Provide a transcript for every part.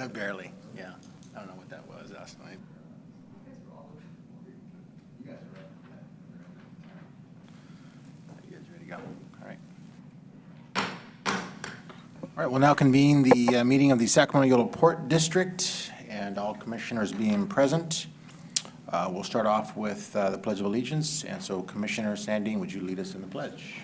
Barely, yeah. I don't know what that was last night. You guys ready to go? All right. All right, we'll now convene the meeting of the Sacramento-Yolo Port District and all commissioners being present. We'll start off with the Pledge of Allegiance. And so Commissioner Sandine, would you lead us in the pledge?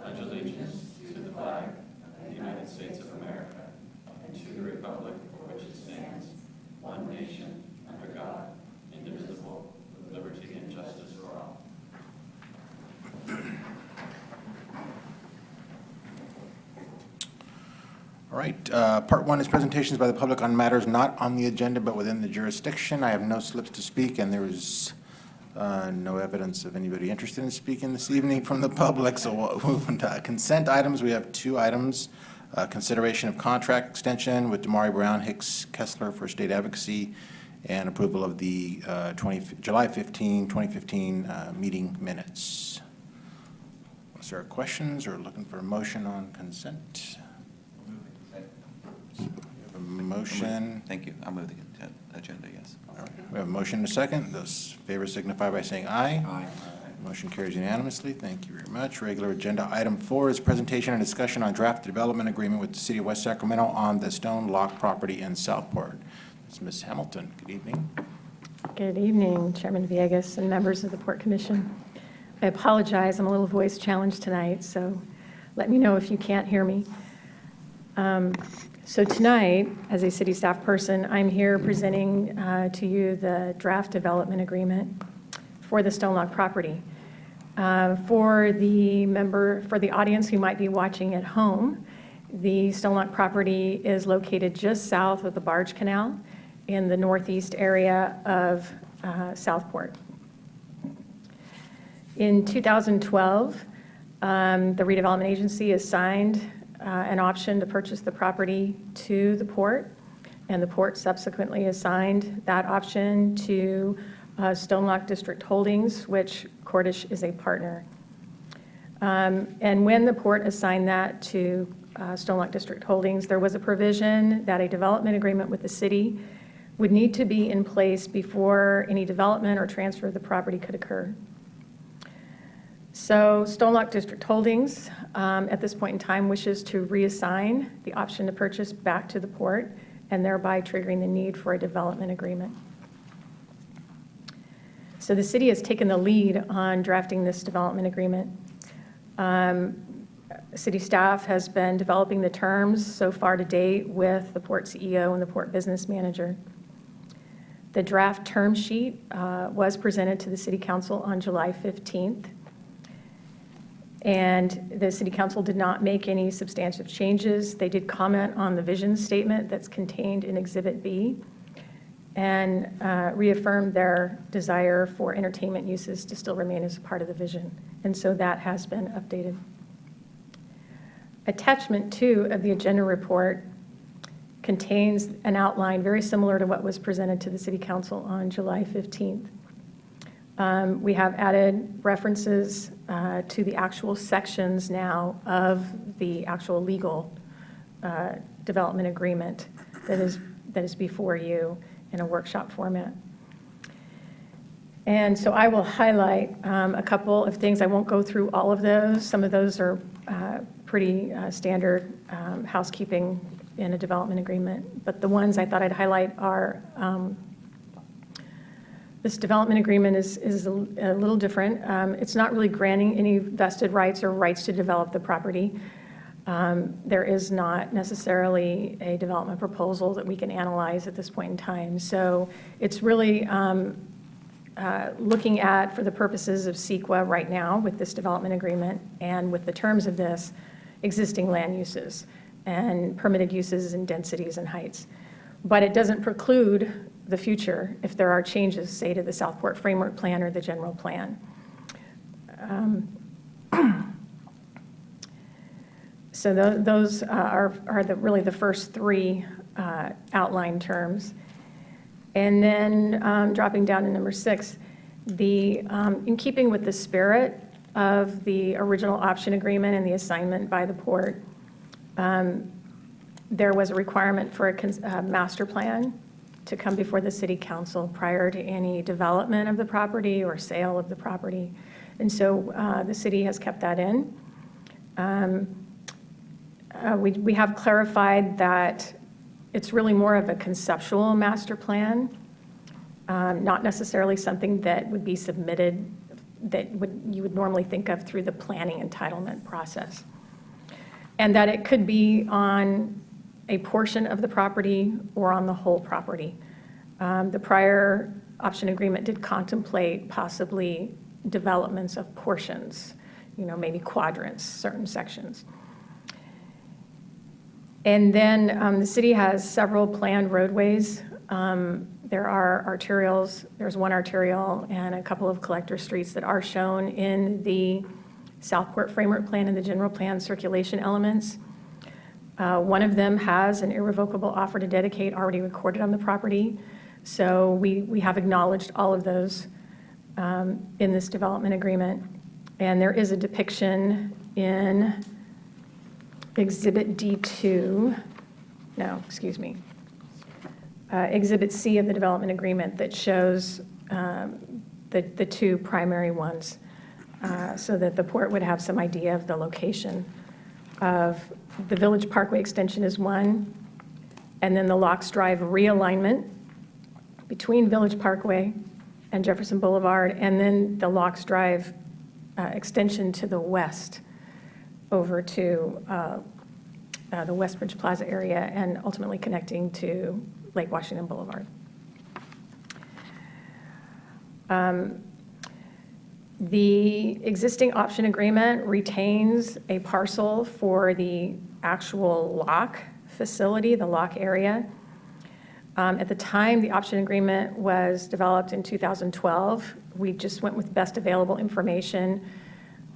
Pledge allegiance to the flag of the United States of America and to the republic for which it stands, one nation, under God, indivisible, with liberty and justice for all. All right, part one is presentations by the public on matters not on the agenda but within the jurisdiction. I have no slips to speak, and there is no evidence of anybody interested in speaking this evening from the public, so we'll move on to consent items. We have two items. Consideration of contract extension with Damari Brown Hicks Kessler for state advocacy and approval of the July 15, 2015 meeting minutes. Is there questions or looking for a motion on consent? We have a motion. Thank you. I'll move the consent agenda, yes. All right. We have a motion and a second. Those in favor signify by saying aye. Aye. Motion carries unanimously. Thank you very much. Regular agenda item 4 is presentation and discussion on draft development agreement with the City of West Sacramento on the Stone Lock property in Southport. It's Ms. Hamilton. Good evening. Good evening, Chairman Villegas and members of the Port Commission. I apologize. I'm a little voice challenged tonight, so let me know if you can't hear me. So tonight, as a city staff person, I'm here presenting to you the draft development agreement for the Stone Lock property. For the audience who might be watching at home, the Stone Lock property is located just south of the Barge Canal in the northeast area of Southport. In 2012, the redevelopment agency assigned an option to purchase the property to the port, and the port subsequently assigned that option to Stone Lock District Holdings, which Cordish is a partner. And when the port assigned that to Stone Lock District Holdings, there was a provision that a development agreement with the city would need to be in place before any development or transfer of the property could occur. So Stone Lock District Holdings, at this point in time, wishes to reassign the option to purchase back to the port, and thereby triggering the need for a development agreement. So the city has taken the lead on drafting this development agreement. City staff has been developing the terms so far to date with the port CEO and the port business manager. The draft term sheet was presented to the City Council on July 15th. And the City Council did not make any substantive changes. They did comment on the vision statement that's contained in Exhibit B and reaffirmed their desire for entertainment uses to still remain as a part of the vision. And so that has been updated. Attachment 2 of the agenda report contains an outline very similar to what was presented to the City Council on July 15th. We have added references to the actual sections now of the actual legal development agreement that is before you in a workshop format. And so I will highlight a couple of things. I won't go through all of those. Some of those are pretty standard housekeeping in a development agreement. But the ones I thought I'd highlight are this development agreement is a little different. It's not really granting any vested rights or rights to develop the property. There is not necessarily a development proposal that we can analyze at this point in time. So it's really looking at, for the purposes of CEQA right now with this development agreement and with the terms of this, existing land uses and permitted uses and densities and heights. But it doesn't preclude the future if there are changes, say, to the Southport Framework Plan or the general plan. So those are really the first three outline terms. And then dropping down to number 6, in keeping with the spirit of the original option agreement and the assignment by the port, There was a requirement for a master plan to come before the city council prior to any development of the property or sale of the property. And so the city has kept that in. We have clarified that it's really more of a conceptual master plan, not necessarily something that would be submitted that you would normally think of through the planning entitlement process. And that it could be on a portion of the property or on the whole property. The prior option agreement did contemplate possibly developments of portions, maybe quadrants, certain sections. And then the city has several planned roadways. There are arterials, there's one arterial and a couple of collector streets that are shown in the Southport Framework Plan and the general plan circulation elements. One of them has an irrevocable offer to dedicate already recorded on the property. So we have acknowledged all of those in this development agreement. And there is a depiction in Exhibit D2, Exhibit C of the development agreement that shows the two primary ones so that the port would have some idea of the location of the Village Parkway extension is one, and then the Locks Drive realignment between Village Parkway and Jefferson Boulevard, and then the Locks Drive extension to the west over to the Westbridge Plaza area and ultimately connecting to Lake Washington Boulevard. The existing option agreement retains a parcel for the actual lock facility, the lock area. At the time the option agreement was developed in 2012, we just went with best available information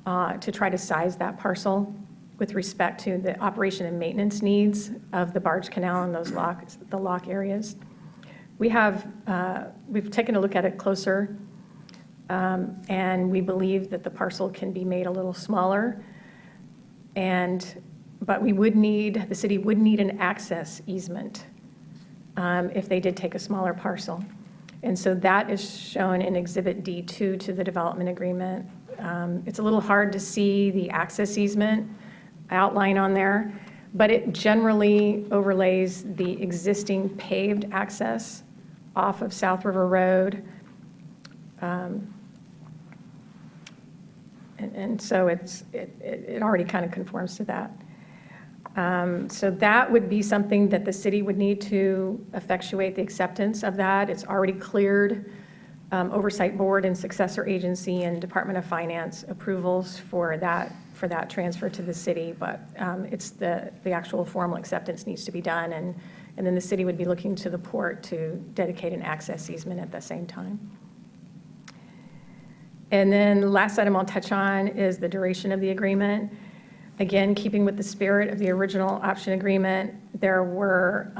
to try to size that parcel with respect to the operation and maintenance needs of the barge canal and those the lock areas. We've taken a look at it closer, and we believe that the parcel can be made a little smaller. But the city would need an access easement if they did take a smaller parcel. And so that is shown in Exhibit D2 to the development agreement. It's a little hard to see the access easement outline on there, but it generally overlays the existing paved access off of South River Road. And so it already kind of conforms to that. So that would be something that the city would need to effectuate the acceptance of that. It's already cleared Oversight Board and successor agency and Department of Finance approvals for that transfer to the city, but it's the actual formal acceptance needs to be done, and then the city would be looking to the port to dedicate an access easement at the same time. And then the last item I'll touch on is the duration of the agreement. Again, keeping with the spirit of the original option agreement, there were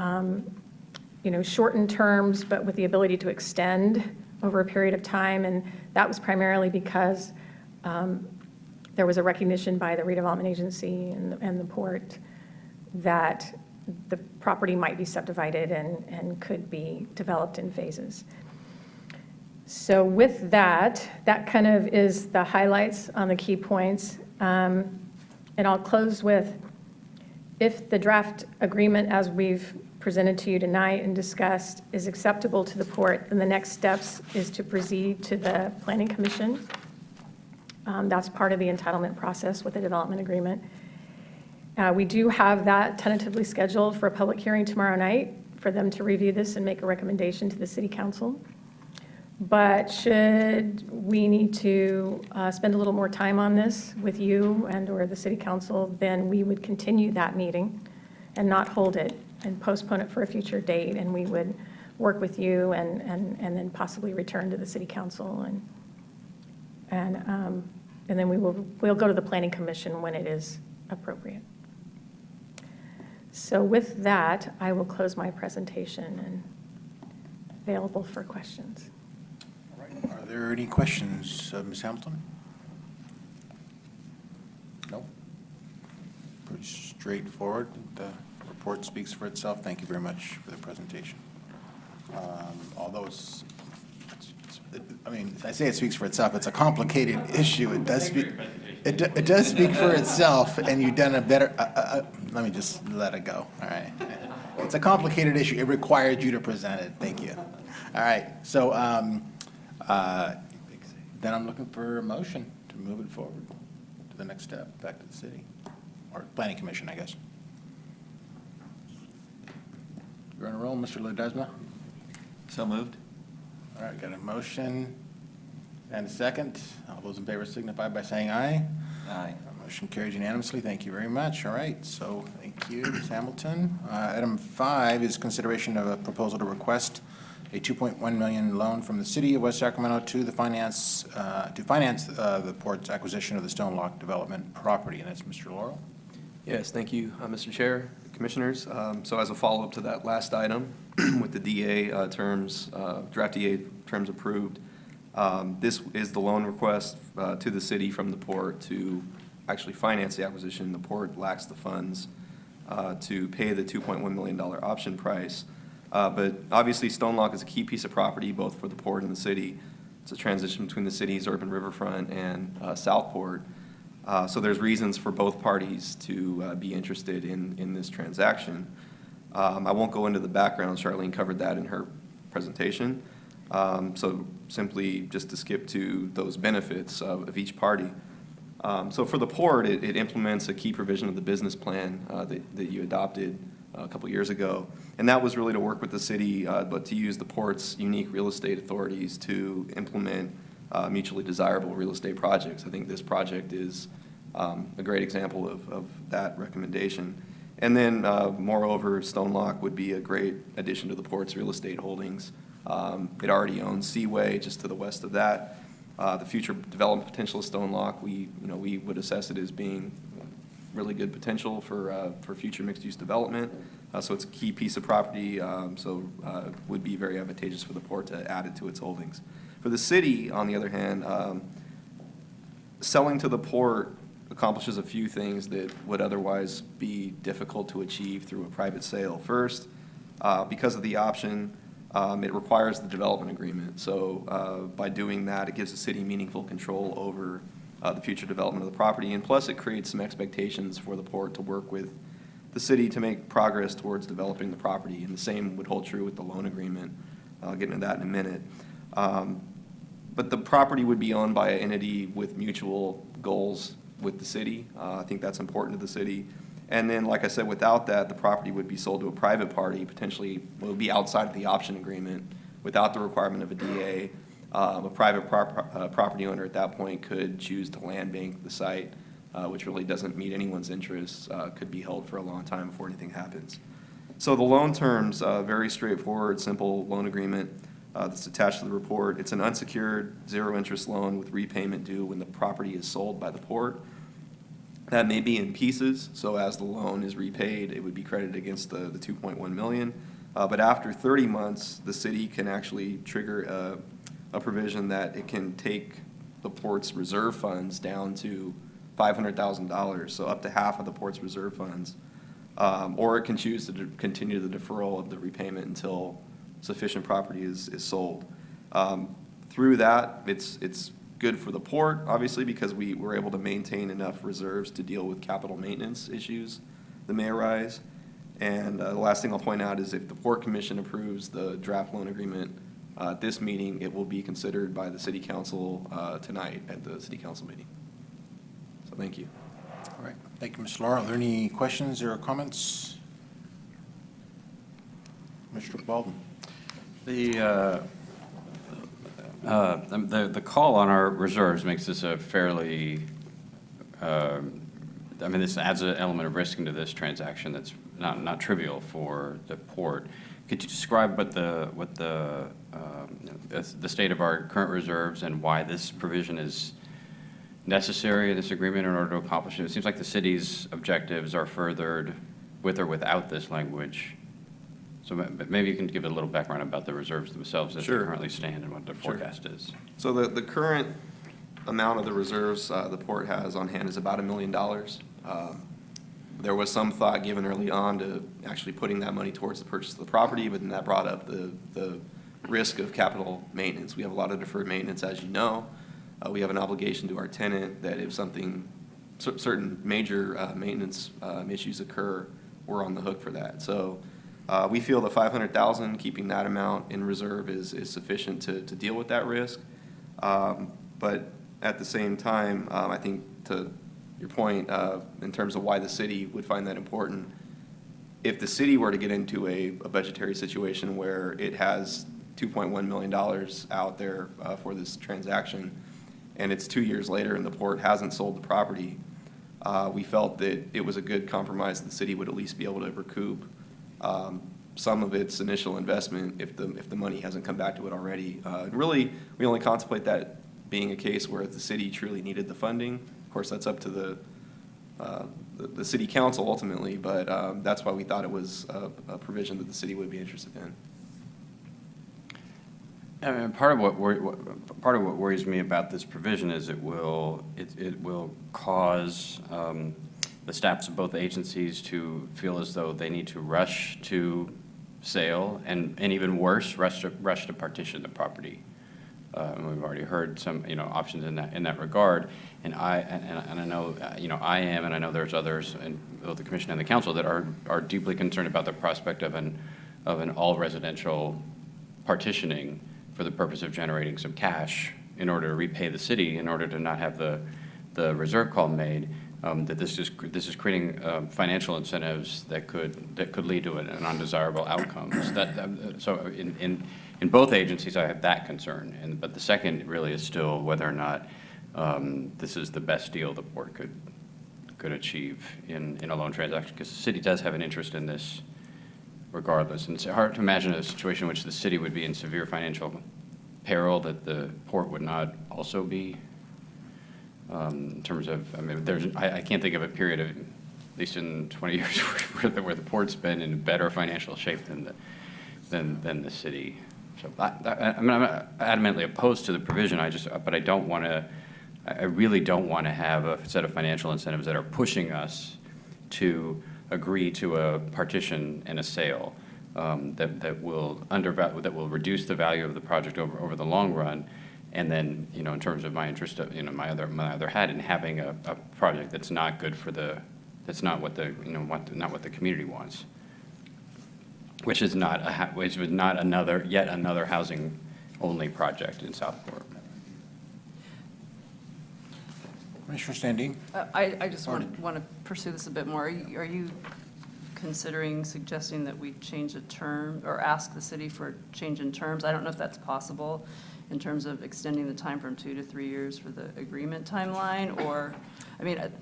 shortened terms, but with the ability to extend over a period of time, and that was primarily because there was a recognition by the redevelopment agency and the port that the property might be subdivided and could be developed in phases. So with that kind of is the highlights on the key points. And I'll close with, if the draft agreement as we've presented to you tonight and discussed is acceptable to the port, then the next steps is to proceed to the Planning Commission. That's part of the entitlement process with the development agreement. We do have that tentatively scheduled for a public hearing tomorrow night for them to review this and make a recommendation to the City Council. But should we need to spend a little more time on this with you and/or the City Council, then we would continue that meeting and not hold it and postpone it for a future date, and we would work with you and then possibly return to the City Council, and then we'll go to the Planning Commission when it is appropriate. So with that, I will close my presentation and available for questions. All right. Are there any questions, Ms. Hamilton? No? Pretty straightforward. The report speaks for itself. Thank you very much for the presentation. Although I mean, I say it speaks for itself. It's a complicated issue. It does speak. It does speak for itself, and you've done a better. Let me just let it go. All right. It's a complicated issue. It required you to present it. Thank you. All right. So then I'm looking for a motion to move it forward to the next step, back to the city, or planning commission, I guess. You're on a roll, Mr. Ledesma. So moved? All right, got a motion and a second. All those in favor signify by saying aye. Aye. Motion carries unanimously. Thank you very much. All right, so thank you, Ms. Hamilton. Item 5 is consideration of a proposal to request a $2.1 million loan from the city of West Sacramento to finance the port's acquisition of the Stone Lock development property, and that's Mr. Laurel. Yes, thank you, Mr. Chair, Commissioners. So as a follow-up to that last item, with the DA terms, draft DA terms approved, this is the loan request to the city from the port to actually finance the acquisition. The port lacks the funds to pay the $2.1 million option price. But obviously, Stone Lock is a key piece of property, both for the port and the city. It's a transition between the city's urban riverfront and Southport. So there's reasons for both parties to be interested in this transaction. I won't go into the background. Charlene covered that in her presentation. So simply just to skip to those benefits of each party. So for the port, it implements a key provision of the business plan that you adopted a couple years ago. And that was really to work with the city, but to use the port's unique real estate authorities to implement mutually desirable real estate projects. I think this project is a great example of that recommendation. And then, moreover, Stone Lock would be a great addition to the port's real estate holdings. It already owns Seaway just to the west of that. The future development potential of Stone Lock, we would assess it as being really good potential for future mixed-use development. So it's a key piece of property, would be very advantageous for the port to add it to its holdings. For the city, on the other hand, selling to the port accomplishes a few things that would otherwise be difficult to achieve through a private sale. First, because of the option, it requires the development agreement. So by doing that, it gives the city meaningful control over the future development of the property. And plus, it creates some expectations for the port to work with the city to make progress towards developing the property. And the same would hold true with the loan agreement. I'll get into that in a minute. But the property would be owned by an entity with mutual goals with the city. I think that's important to the city. And then, like I said, without that, the property would be sold to a private party, potentially it would be outside of the option agreement without the requirement of a DA. A private property owner at that point could choose to land bank the site, which really doesn't meet anyone's interests, could be held for a long time before anything happens. So the loan terms, very straightforward, simple loan agreement that's attached to the report. It's an unsecured, zero-interest loan with repayment due when the property is sold by the port. That may be in pieces, so as the loan is repaid, it would be credited against the $2.1 million. But after 30 months, the city can actually trigger a provision that it can take the port's reserve funds down to $500,000, so up to half of the port's reserve funds. Or it can choose to continue the deferral of the repayment until sufficient property is sold. Through that, it's good for the port, obviously, because we were able to maintain enough reserves to deal with capital maintenance issues that may arise. And the last thing I'll point out is if the Port Commission approves the draft loan agreement at this meeting, it will be considered by the City Council tonight at the City Council meeting. So thank you. All right. Thank you, Mr. Laurel. Are there any questions or comments? Mr. Baldwin. The call on our reserves makes this a fairly, this adds an element of risk into this transaction that's not trivial for the port. Could you describe what the state of our current reserves and why this provision is necessary in this agreement in order to accomplish it? It seems like the city's objectives are furthered with or without this language. So maybe you can give a little background about the reserves themselves as they currently stand and what their forecast is. So the current amount of the reserves the port has on hand is about $1 million. There was some thought given early on to actually putting that money towards the purchase of the property, but then that brought up the risk of capital maintenance. We have a lot of deferred maintenance, as you know. We have an obligation to our tenant that if something, certain major maintenance issues occur, we're on the hook for that. So we feel the $500,000, keeping that amount in reserve is sufficient to deal with that risk. But at the same time, I think to your point, in terms of why the city would find that important, if the city were to get into a budgetary situation where it has $2.1 million out there for this transaction, and it's 2 years later and the port hasn't sold the property, we felt that it was a good compromise that the city would at least be able to recoup some of its initial investment if the money hasn't come back to it already. Really, we only contemplate that being a case where the city truly needed the funding. Of course, that's up to the city council ultimately, but that's why we thought it was a provision that the city would be interested in. I mean, part of what worries me about this provision is it will cause the staffs of both agencies to feel as though they need to rush to sale and even worse, rush to partition the property. And we've already heard some, options in that regard. And I know, I am, and I know there's others in both the commission and the council that are deeply concerned about the prospect of an all residential partitioning for the purpose of generating some cash in order to repay the city, in order to not have the reserve call made. That this is creating financial incentives that could lead to an undesirable outcomes. So in both agencies, I have that concern. But the second really is still whether or not this is the best deal the port could achieve in a loan transaction, because the city does have an interest in this regardless. And it's hard to imagine a situation in which the city would be in severe financial peril that the port would not also be. In terms of, I can't think of a period of, at least in 20 years, where the port's been in better financial shape than the city. So I'm adamantly opposed to the provision. But I really don't want to have a set of financial incentives that are pushing us to agree to a partition and a sale that will reduce the value of the project over the long run. And then, in terms of my interest, my other hat in having a project that's not good that's not what not what the community wants, which is not yet another housing only project in Southport. Commissioner Standing? I just want to pursue this a bit more. Are you considering suggesting that we change a term or ask the city for a change in terms? I don't know if that's possible in terms of extending the time from 2 to 3 years for the agreement timeline, or,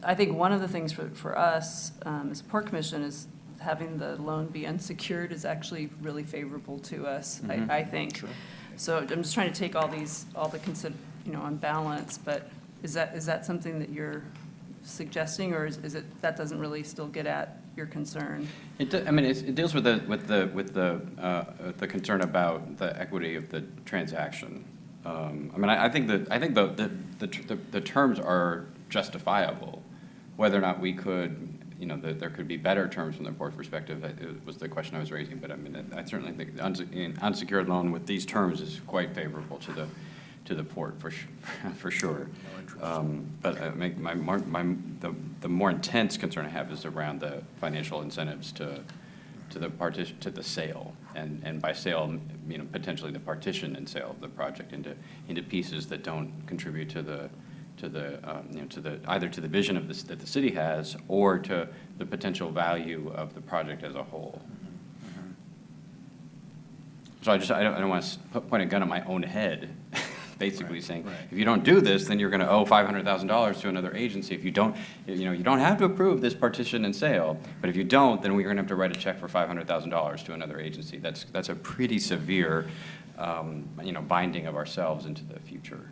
I think one of the things for us as a Port Commission is having the loan be unsecured is actually really favorable to us, I think. Sure. So I'm just trying to take all the on balance, but is that something that you're suggesting, or is it that doesn't really still get at your concern? It deals with the concern about the equity of the transaction. I think the terms are justifiable. Whether or not we could, there could be better terms from the port perspective, it was the question I was raising. But I certainly think an unsecured loan with these terms is quite favorable to the port for sure. But the more intense concern I have is around the financial incentives to the sale, and by sale, potentially the partition and sale of the project into pieces that don't contribute either to the vision of this that the city has, or to the potential value of the project as a whole. So I don't want to point a gun at my own head, basically saying, if you don't do this, then you're going to owe $500,000 to another agency. If you don't, you don't have to approve this partition and sale, but if you don't, then we're going to have to write a check for $500,000 to another agency. That's a pretty severe, binding of ourselves into the future.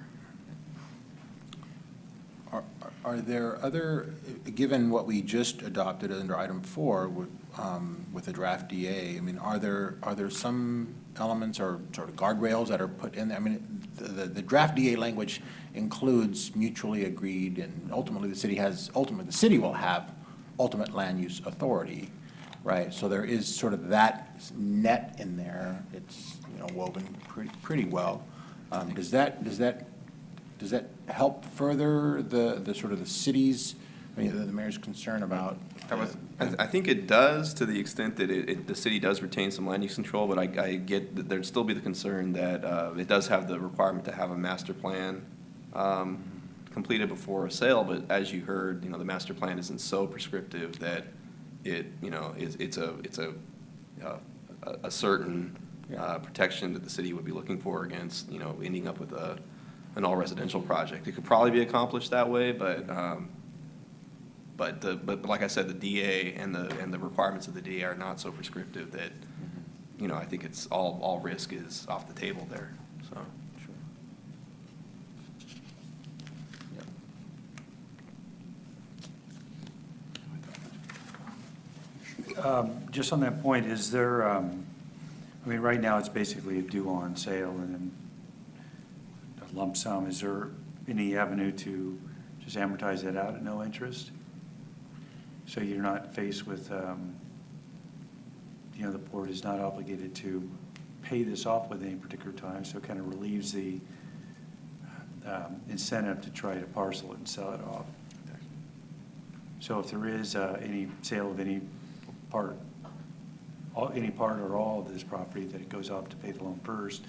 Are there other, given what we just adopted under item 4 with the draft DA, are there some elements or sort of guardrails that are put in there? The draft DA language includes mutually agreed, and ultimately the city will have ultimate land use authority, right? So there is sort of that net in there. It's, you know, woven pretty well. Does that help further the sort of the city's, I mean, the mayor's concern about? I think it does, to the extent that the city does retain some land use control, but I get that there'd still be the concern that it does have the requirement to have a master plan completed before a sale, but as you heard, you know, the master plan isn't so prescriptive that it, you know, it's a certain protection that the city would be looking for against, you know, ending up with an all-residential project. It could probably be accomplished that way, but like I said, the DA and the requirements of the DA are not so prescriptive that, you know, I think it's all risk is off the table there, so. Just on that point, is there, I mean, right now it's basically a due on sale and then a lump sum. Is there any avenue to just amortize that out at no interest? So you're not faced with, you know, the port is not obligated to pay this off within any particular time, so it kind of relieves the incentive to try to parcel it and sell it off. So if there is any sale of any part or all of this property, that it goes off to pay the loan first,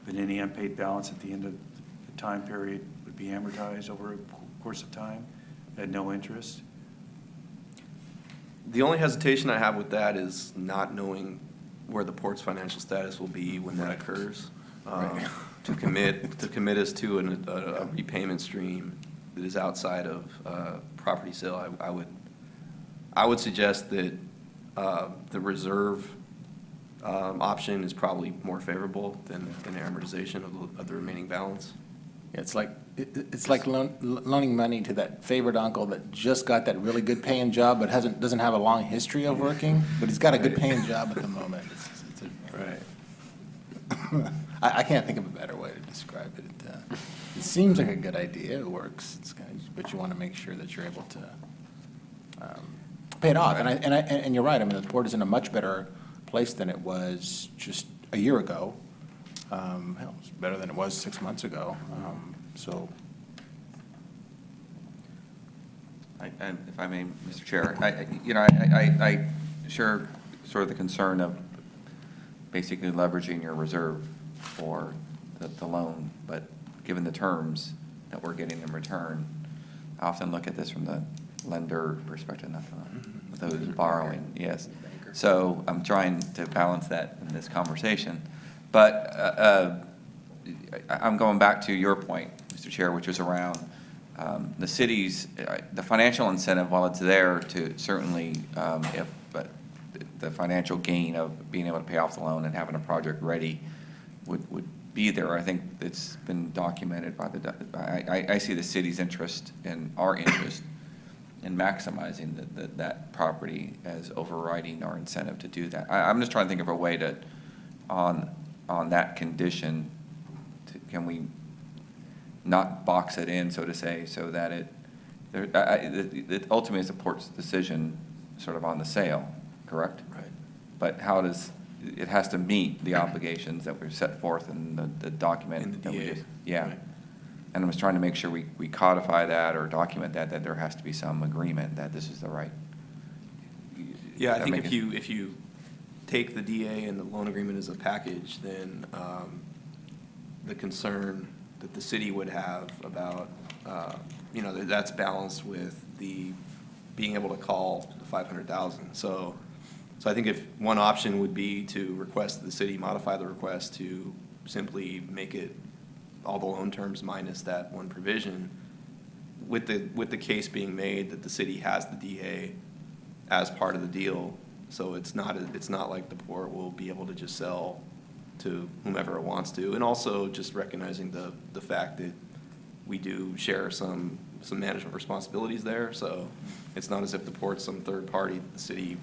but any unpaid balance at the end of the time period would be amortized over a course of time at no interest? The only hesitation I have with that is not knowing where the port's financial status will be when that occurs. To commit us to a repayment stream that is outside of property sale, I would suggest that the reserve option is probably more favorable than amortization of the remaining balance. It's like loaning money to that favorite uncle that just got that really good paying job but doesn't have a long history of working, but he's got a good paying job at the moment. Right. I can't think of a better way to describe it. It seems like a good idea. It works. But you want to make sure that you're able to pay it off. And you're right. I mean, the port is in a much better place than it was just a year ago. Hell, it's better than it was 6 months ago. So. If I may, Mr. Chair, I share sort of the concern of basically leveraging your reserve for the loan, but given the terms that we're getting in return, I often look at this from the lender perspective, not those borrowing, yes. So I'm trying to balance that in this conversation. But I'm going back to your point, Mr. Chair, which is around the city's, the financial incentive, while it's there to certainly, if the financial gain of being able to pay off the loan and having a project ready would be there. I think it's been documented by I see the city's interest and our interest in maximizing that property as overriding our incentive to do that. I'm just trying to think of a way to, on that condition, can we not box it in, so to say, so that it ultimately is the port's decision sort of on the sale, correct? Right. But how does, it has to meet the obligations that were set forth in the document. In the that we DA. just- Yeah. Right. And I was trying to make sure we codify that or document that there has to be some agreement that this is the right. Yeah, I That think make if you take the DA and the loan agreement as a package, then the concern that the city would have about, that's balanced with the being able to call the 500,000. So I think if one option would be to request that the city modify the request to simply make it all the loan terms minus that one provision, with the case being made that the city has the DA as part of the deal, so it's not like the port will be able to just sell to whomever it wants to, and also just recognizing the fact that we do share some management responsibilities there, so it's not as if the port's some third party the city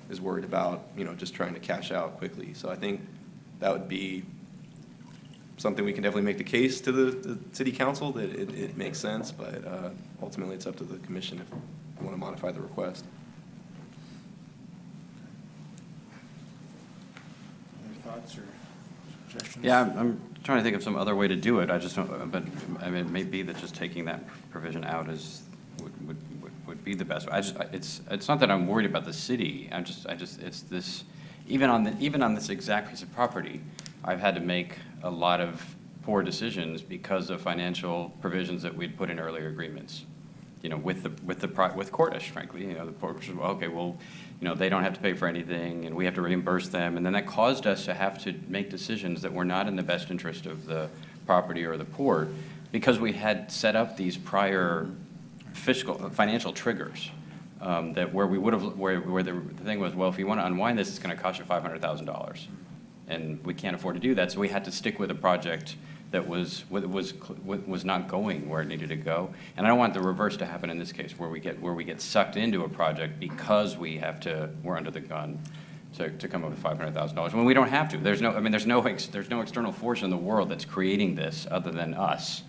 is worried about, just trying to cash out quickly. So I think that would be something we can definitely make the case to the city council that it makes sense, but ultimately it's up to the commission if you want to modify the request. thoughts or suggestions? Yeah, I'm trying to think of some other way to do it. I just don't, but, I mean, it may be that just taking that provision out would be the best. It's not that I'm worried about the city. It's this, even on this exact piece of property, I've had to make a lot of poor decisions because of financial provisions that we'd put in earlier agreements. With Cordish, frankly, the port was, well, okay, well, they don't have to pay for anything, and we have to reimburse them, and then that caused us to have to make decisions that were not in the best interest of the property or the port, because we had set up these prior financial triggers, that where we would have, where the thing was, well, if you want to unwind this, it's going to cost you $500,000, and we can't afford to do that, so we had to stick with a project that was not going where it needed to go. And I don't want the reverse to happen in this case, where we get sucked into a project because we're under the gun to come up with $500,000 when we don't have to. There's no external force in the world that's creating this other than us,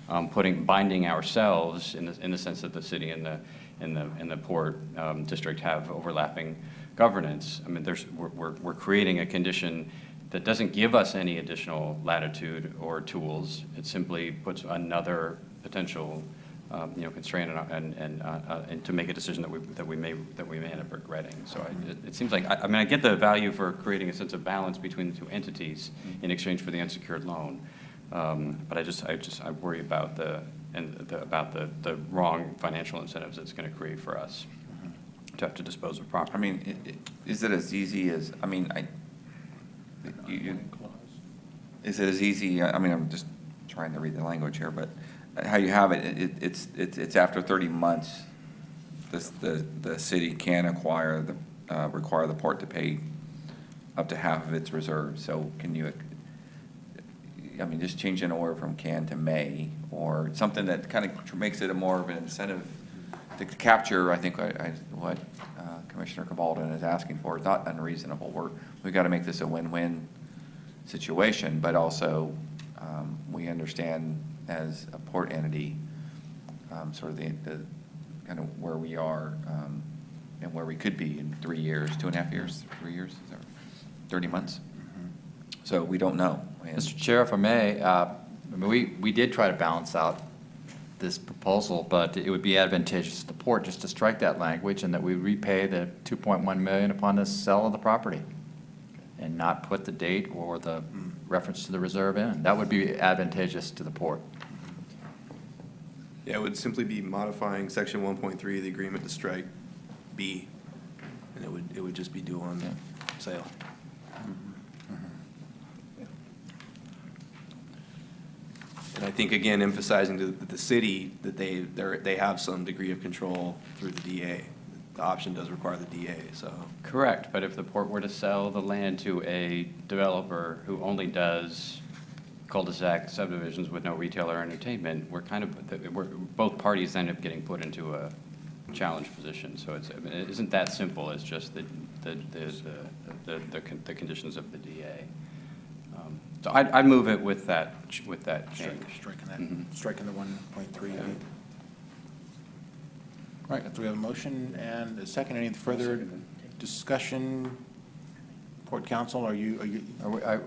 binding ourselves in the sense that the city and the port district have overlapping governance. I mean, we're creating a condition that doesn't give us any additional latitude or tools. It simply puts another potential, constraint and to make a decision that we may end up regretting. So it seems like I get the value for creating a sense of balance between the two entities in exchange for the unsecured loan, but I worry about the wrong financial incentives it's going to create for us to have to dispose of property. I mean, is it as easy as, is it as easy, I'm just trying to read the language here, but how you have it's after 30 months, the city can require the port to pay up to half of its reserves. So can you, just change an order from can to may, or something that kind of makes it more of an incentive to capture, I think, what Commissioner Cabalden is asking for is not unreasonable. We've got to make this a win-win situation, but also we understand as a port entity sort of the kind of where we are and where we could be in 3 years, 2.5 years, 3 years, 30 months. So we don't know. Mr. Chair, if I may, we did try to balance out this proposal, but it would be advantageous to the port just to strike that language and that we repay the $2.1 million upon the sale of the property and not put the date or the reference to the reserve in. That would be advantageous to the port. Yeah, it would simply be modifying section 1.3 of the agreement to strike B, and it would just be due on sale. And I think, again, emphasizing to the city that they have some degree of control through the DA. The option does require the DA, so. Correct, but if the port were to sell the land to a developer who only does cul-de-sac subdivisions with no retail or entertainment, both parties end up getting put into a challenge position. So it isn't that simple as just the conditions of the DA. So I'd move it with that change. Striking that, striking the 1.3. All right, so we have a motion and a second. Any further discussion? Port Council,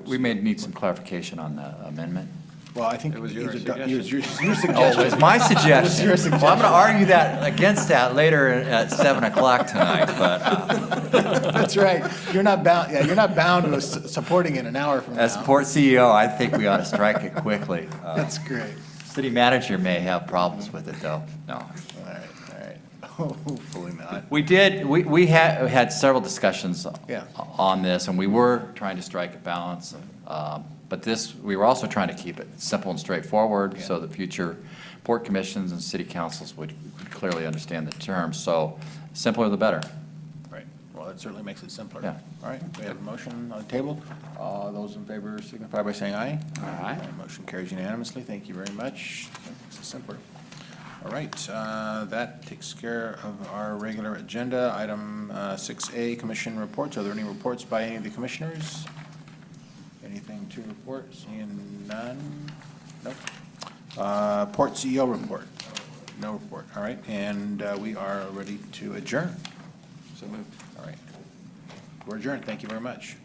We may need some clarification on the amendment. well, I think It was your your suggestion. suggestion. Oh, it's my suggestion. Your suggestion. Well, I'm going to argue against that later at 7 o'clock tonight, but That's right. You're not bound, you're not bound to supporting it an hour from now. as port CEO, I think we ought to strike it quickly. That's great. City manager may have problems with it, though. No. All right. Hopefully not. We had several discussions Yeah. on this, and we were trying to strike a balance. But we were also trying to keep it simple and straightforward so that future port commissions and city councils would clearly understand the terms. So simpler the better. Right. Well, that certainly makes it simpler. Yeah. All right, we have a motion on the table. Those in favor signify by saying aye. Aye. Motion carries unanimously. Thank you very much. That makes it simpler. All right, that takes care of our regular agenda. Item 6A, commission reports. Are there any reports by any of the commissioners? Anything to report? Seeing none? Nope. Port CEO report? No report. All right, and we are ready to adjourn. So moved. All right. We're adjourned. Thank you very much.